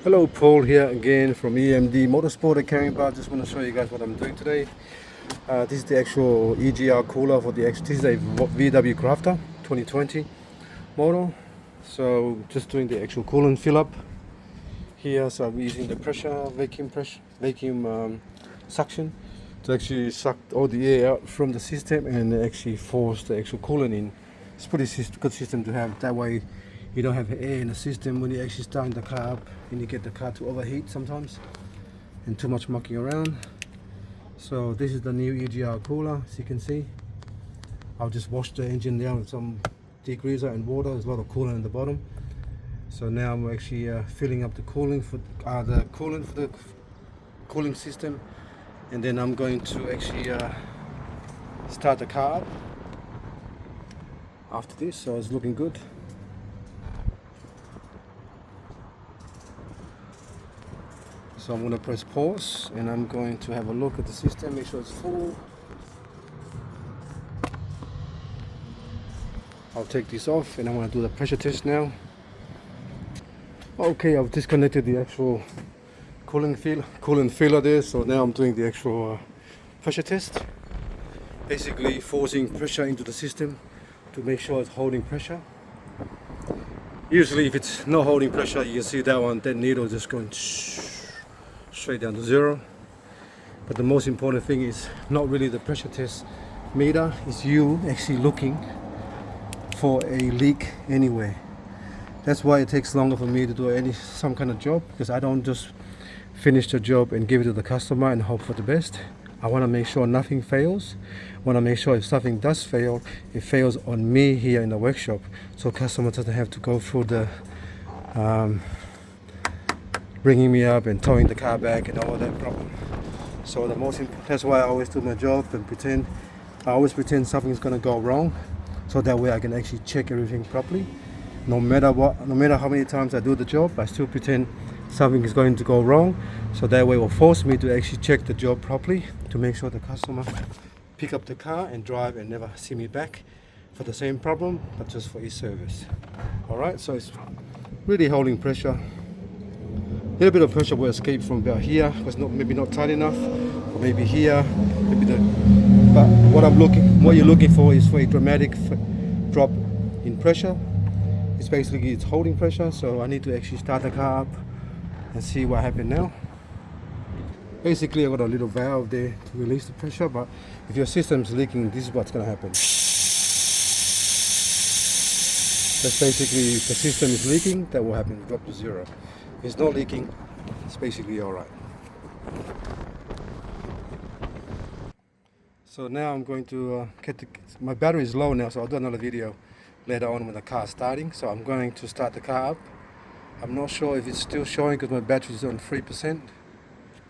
Hello, Paul here again from EMD Motorsport at Caringbah. Just want to show you guys what I'm doing today. This is the actual EGR cooler for the this is a VW Crafter 2020 model. So just doing the actual coolant fill up here. So I'm using the vacuum suction to actually suck all the air out from the system and actually force the actual coolant in. It's pretty good system to have. That way you don't have air in the system when you actually start the car up and you get the car to overheat sometimes and too much mucking around. So this is the new EGR cooler, as you can see. I'll just wash the engine down with some degreaser and water. There's a lot of coolant in the bottom. So now I'm actually filling up the coolant for the cooling system, and then I'm going to actually start the car up after this. So it's looking good. So I'm going to press pause and I'm going to have a look at the system, make sure it's full. I'll take this off and I'm going to do the pressure test now. Okay, I've disconnected the actual coolant filler there, so now I'm doing the actual pressure test. Basically forcing pressure into the system to make sure it's holding pressure. Usually if it's not holding pressure, you can see that needle just going straight down to zero. But the most important thing is not really the pressure test meter, it's you actually looking for a leak anywhere. That's why it takes longer for me to do some kind of job, because I don't just finish the job and give it to the customer and hope for the best. I want to make sure nothing fails. I want to make sure if something does fail, it fails on me here in the workshop, so customer doesn't have to go through the bringing me up and towing the car back and all that problem. So that's why I always do my job and I always pretend something's gonna go wrong, so that way I can actually check everything properly. No matter how many times I do the job, I still pretend something is going to go wrong, so that way it will force me to actually check the job properly to make sure the customer pick up the car and drive and never see me back for the same problem, but just for his service. Alright, so it's really holding pressure. A little bit of pressure will escape from about here, because maybe not tight enough, or maybe here, but what you're looking for is for a dramatic drop in pressure. It's holding pressure, so I need to actually start the car up and see what happened now. Basically I got a little valve there to release the pressure, but if your system's leaking, this is what's going to happen. That's basically, if the system is leaking, that will happen, drop to zero. If it's not leaking, it's basically alright. So now I'm going to my battery is low now, so I'll do another video later on when the car is starting. So I'm going to start the car up. I'm not sure if it's still showing because my battery is on 3%.